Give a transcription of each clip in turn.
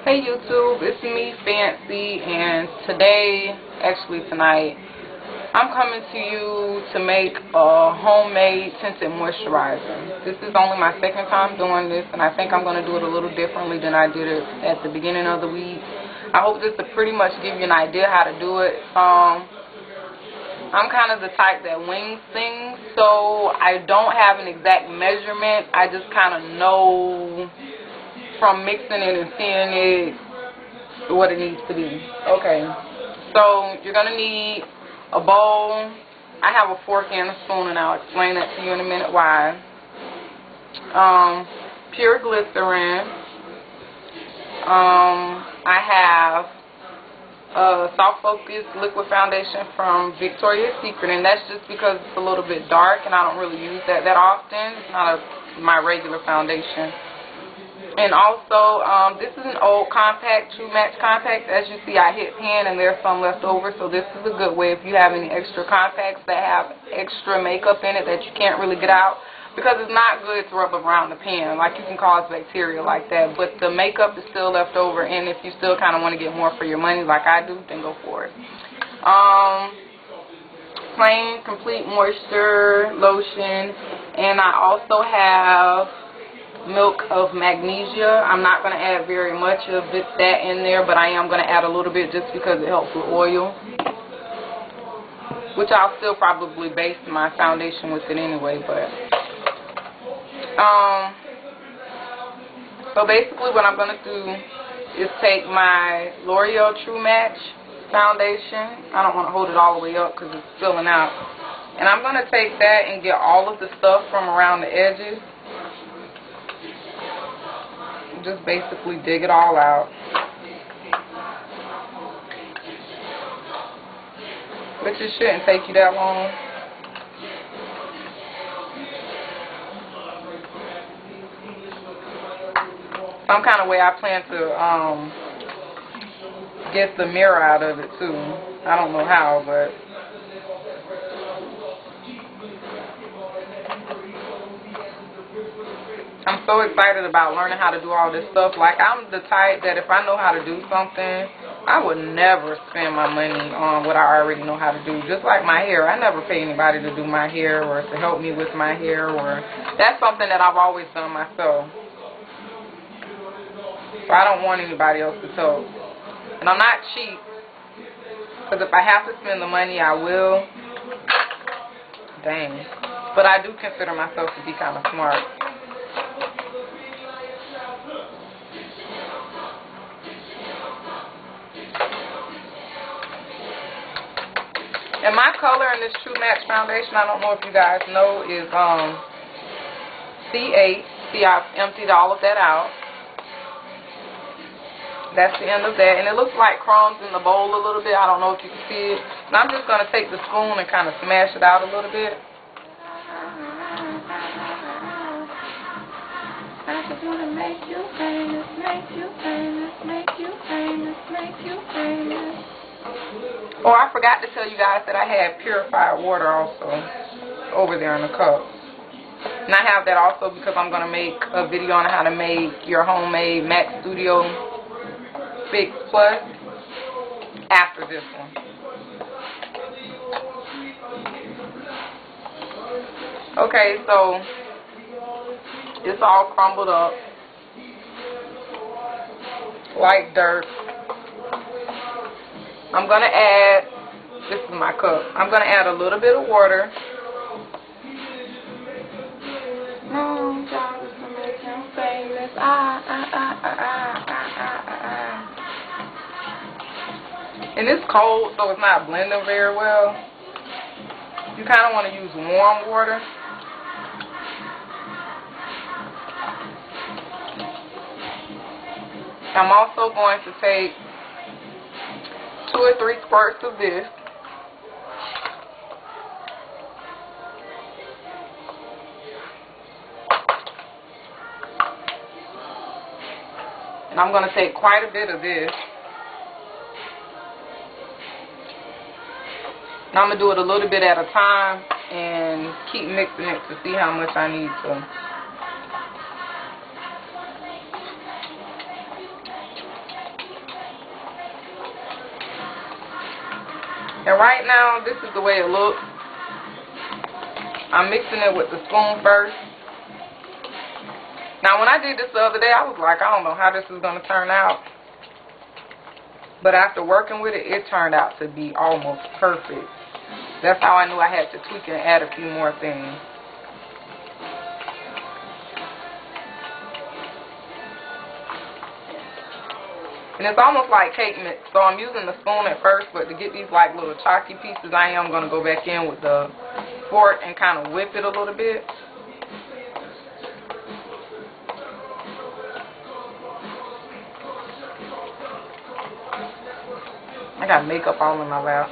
Hey YouTube, it's me, Fancy, and today, actually tonight, I'm coming to you to make a homemade tinted moisturizer. This is only my second time doing this, and I think I'm going to do it a little differently than I did it at the beginning of the week. I hope this to pretty much give you an idea how to do it. I'm kind of the type that wings things, so I don't have an exact measurement. I just kind of know from mixing it and seeing it what it needs to be. Okay, so you're going to need a bowl. I have a fork and a spoon, and I'll explain that to you in a minute why. Pure glycerin. I have a soft focus liquid foundation from Victoria's Secret, and that's just because it's a little bit dark and I don't really use that often. It's not my regular foundation. And also, this is an old compact, True Match compact. As you see, I hit pan and there's some left over, so this is a good way if you have any extra compacts that have extra makeup in it that you can't really get out, because it's not good to rub around the pan. Like, you can cause bacteria like that, but the makeup is still left over, and if you still kind of want to get more for your money like I do, then go for it. Plain complete moisture lotion, and I also have milk of magnesia. I'm not going to add very much of that in there, but I am going to add a little bit just because it helps with oil, which I'll still probably base my foundation with it anyway. But so basically what I'm going to do is take my L'Oreal True Match foundation. I don't want to hold it all the way up because it's spilling out, and I'm going to take that and get all of the stuff from around the edges. Just basically dig it all out. Which it shouldn't take you that long. Some kind of way I plan to get the mirror out of it too. I don't know how, but I'm so excited about learning how to do all this stuff. Like, I'm the type that if I know how to do something, I would never spend my money on what I already know how to do. Just like my hair. I never pay anybody to do my hair or to help me with my hair. Or that's something that I've always done myself. So I don't want anybody else to help. And I'm not cheap, because if I have to spend the money, I will. Dang. But I do consider myself to be kind of smart. And my color in this True Match foundation, I don't know if you guys know, is C8. See, I've emptied all of that out. That's the end of that. And it looks like crumbs in the bowl a little bit. I don't know if you can see it. And I'm just going to take the spoon and kind of smash it out a little bit. I just want to make you famous, make you famous, make you famous, make you famous. Oh, I forgot to tell you guys that I had purified water also over there in the cup. And I have that also because I'm going to make a video on how to make your homemade MAC Studio Fix Plus after this one. Okay, so it's all crumbled up like dirt. I'm going to add, this is my cup, I'm going to add a little bit of water. No, God is to make him famous. And it's cold, so it's not blending very well. You kind of want to use warm water. I'm also going to take 2 or 3 squirts of this. And I'm going to take quite a bit of this. And I'm going to do it a little bit at a time and keep mixing it to see how much I need to. And right now, this is the way it looks. I'm mixing it with the spoon first. Now, when I did this the other day, I was like, I don't know how this is going to turn out. But after working with it, it turned out to be almost perfect. That's how I knew I had to tweak it and add a few more things. And it's almost like cake mix, so I'm using the spoon at first, but to get these like little chalky pieces, I am going to go back in with the fork and kind of whip it a little bit. I got makeup all in my lap.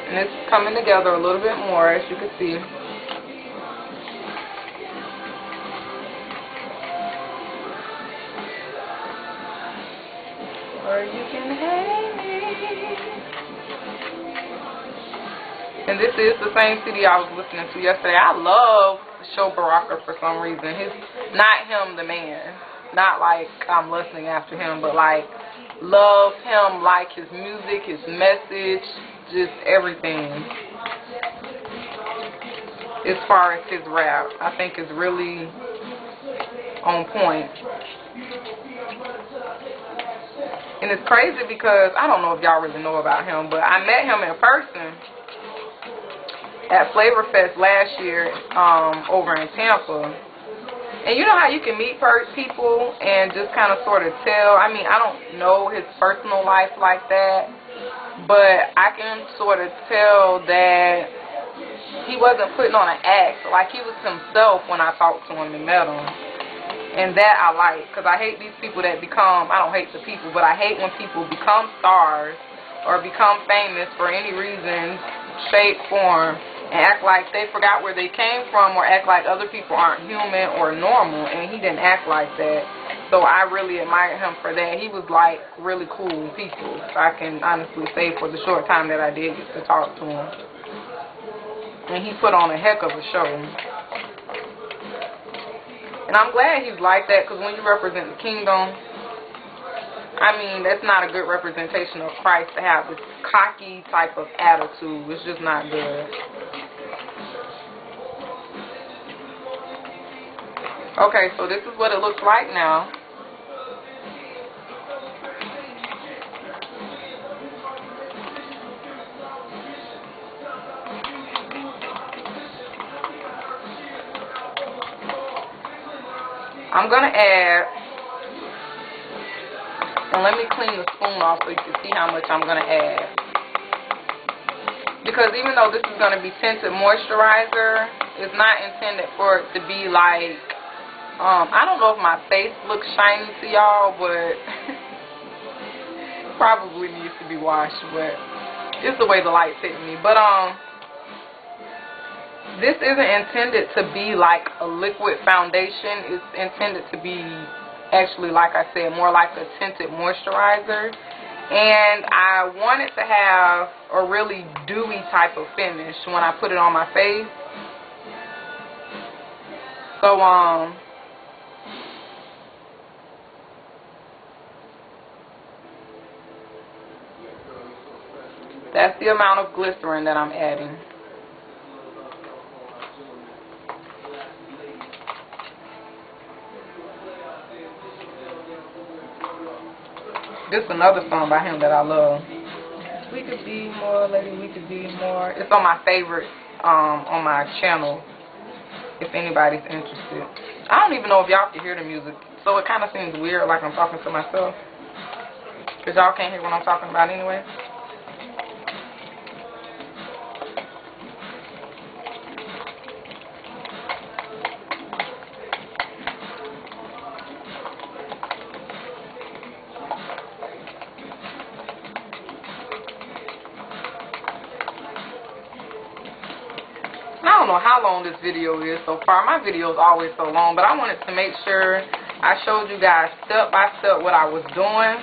And it's coming together a little bit more, as you can see. Or you can hate me. And this is the same CD I was listening to yesterday. I love Show Baraka for some reason. Not him, the man. Not like I'm listening after him, but like love him, like his music, his message, just everything. As far as his rap, I think is really on point. And it's crazy because I don't know if y'all really know about him, but I met him in person at Flavor Fest last year over in Tampa. And you know how you can meet people and just kind of sort of tell. I mean, I don't know his personal life like that, but I can sort of tell that he wasn't putting on an act. Like, he was himself when I talked to him and met him. And that I like, because I hate these people that become, I don't hate the people, but I hate when people become stars or become famous for any reason, shape, form, and act like they forgot where they came from or act like other people aren't human or normal, and he didn't act like that. So I really admire him for that. He was like really cool people, so I can honestly say for the short time that I did get to talk to him. And he put on a heck of a show. And I'm glad he's like that, because when you represent the kingdom, I mean, that's not a good representation of Christ to have this cocky type of attitude. It's just not good. Okay, so this is what it looks like now. I'm going to add, and let me clean the spoon off so you can see how much I'm going to add. Because even though this is going to be Tinted Moisturizer, it's not intended for it to be like, I don't know if my face looks shiny to y'all, but probably needs to be washed, but it's the way the light's hitting me. But, this isn't intended to be like a liquid foundation. It's intended to be actually, like I said, more like a tinted moisturizer. And I want it to have a really dewy type of finish when I put it on my face. So, that's the amount of glycerin that I'm adding. This is another song by him that I love. We could be more, lady, we could be more. It's on my favorite, on my channel, if anybody's interested. I don't even know if y'all can hear the music, so it kind of seems weird, like I'm talking to myself. Because y'all can't hear what I'm talking about anyway. I don't know how long this video is so far. My video is always so long, but I wanted to make sure I showed you guys step by step what I was doing.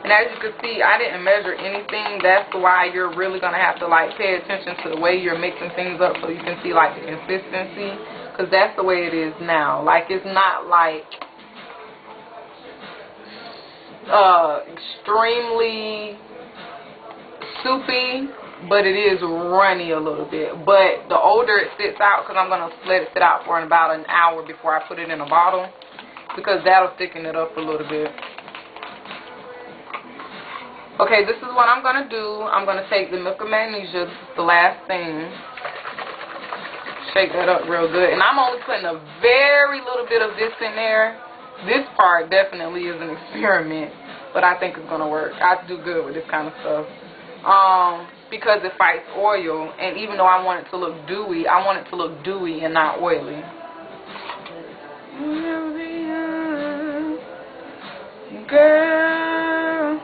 And as you can see, I didn't measure anything. That's why you're really going to have to like pay attention to the way you're mixing things up so you can see like the consistency. Because that's the way it is now. Like it's not like extremely soupy, but it is runny a little bit. But the older it sits out, because I'm going to let it sit out for about an hour before I put it in a bottle, because that'll thicken it up a little bit. Okay, this is what I'm going to do. I'm going to take the milk of magnesia. This is the last thing. Shake that up real good. And I'm only putting a very little bit of this in there. This part definitely is an experiment, but I think it's going to work. I do good with this kind of stuff. Because it fights oil, and even though I want it to look dewy, I want it to look dewy and not oily. Girl,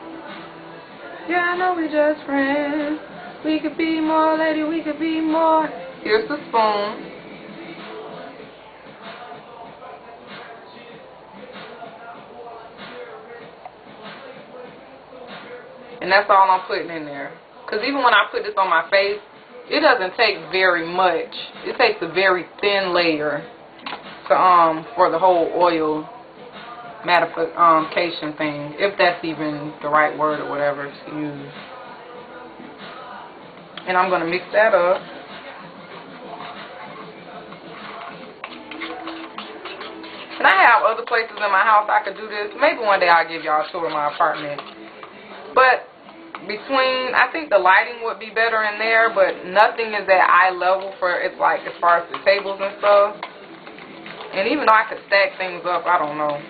yeah, I know we just friends. We could be more, lady, we could be more. Here's the spoon. And that's all I'm putting in there. Because even when I put this on my face, it doesn't take very much. It takes a very thin layer to for the whole oil mattification thing, if that's even the right word or whatever to use. And I'm going to mix that up. And I have other places in my house I could do this. Maybe one day I'll give y'all a tour of my apartment. But between, I think the lighting would be better in there, but nothing is at eye level for it's like as far as the tables and stuff. And even though I could stack things up, I don't know.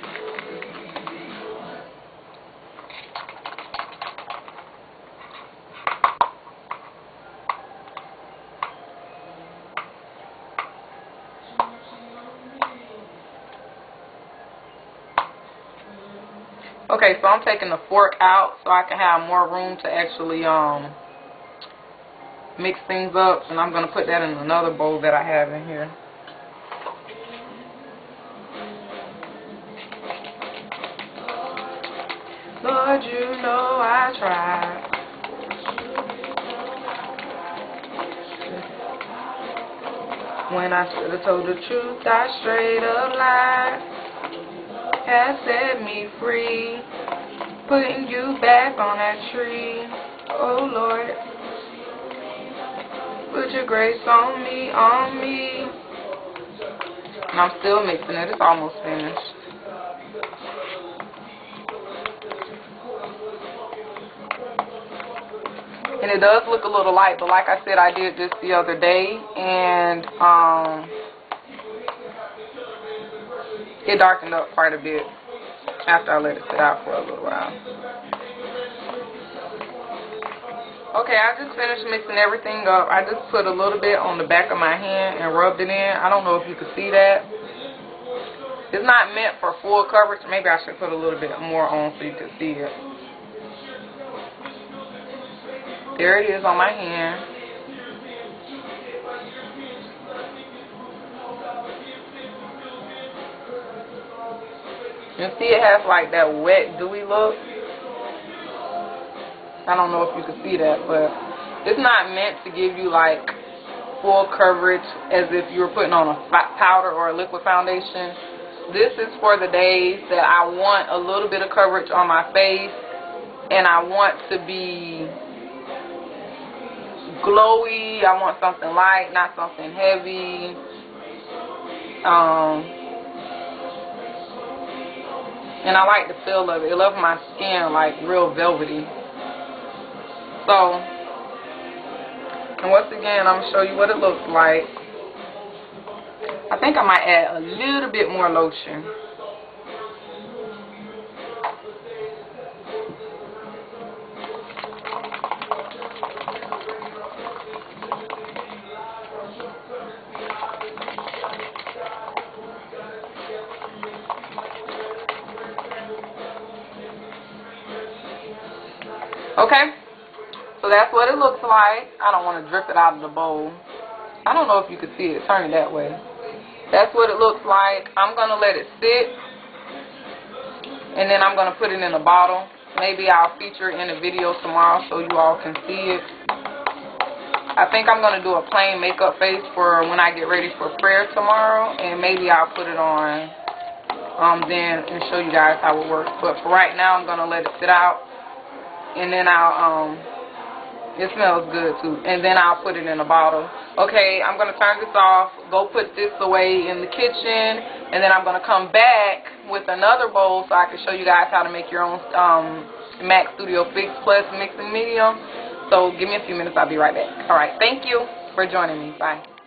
Okay, so I'm taking the fork out so I can have more room to actually mix things up, and I'm going to put that in another bowl that I have in here. Lord, you know I tried. When I should have told the truth, I straight up lied. Has set me free, putting you back on that tree. Oh Lord, put your grace on me, on me. And I'm still mixing it. It's almost finished. And it does look a little light, but like I said, I did this the other day, and it darkened up quite a bit after I let it sit out for a little while. Okay, I just finished mixing everything up. I just put a little bit on the back of my hand and rubbed it in. I don't know if you can see that. It's not meant for full coverage. Maybe I should put a little bit more on so you can see it. There it is on my hand. You see it has like that wet, dewy look. I don't know if you can see that, but it's not meant to give you like full coverage as if you were putting on a powder or a liquid foundation. This is for the days that I want a little bit of coverage on my face and I want to be glowy. I want something light, not something heavy. And I like the feel of it. It left my skin like real velvety. So, and once again, I'm going to show you what it looks like. I think I might add a little bit more lotion. Okay, so that's what it looks like. I don't want to drip it out of the bowl. I don't know if you can see it. Turn it that way. That's what it looks like. I'm going to let it sit, and then I'm going to put it in a bottle maybe I'll feature it in a video tomorrow so you all can see it. I think I'm going to do a plain makeup face for when I get ready for prayer tomorrow, and maybe I'll put it on then and show you guys how it works. But for right now, I'm going to let it sit out, and then I'll, it smells good too, and then I'll put it in a bottle. Okay, I'm going to turn this off, go put this away in the kitchen, and then I'm going to come back with another bowl so I can show you guys how to make your own MAC Studio Fix Plus Mixing Medium. So give me a few minutes, I'll be right back. Alright, thank you for joining me. Bye.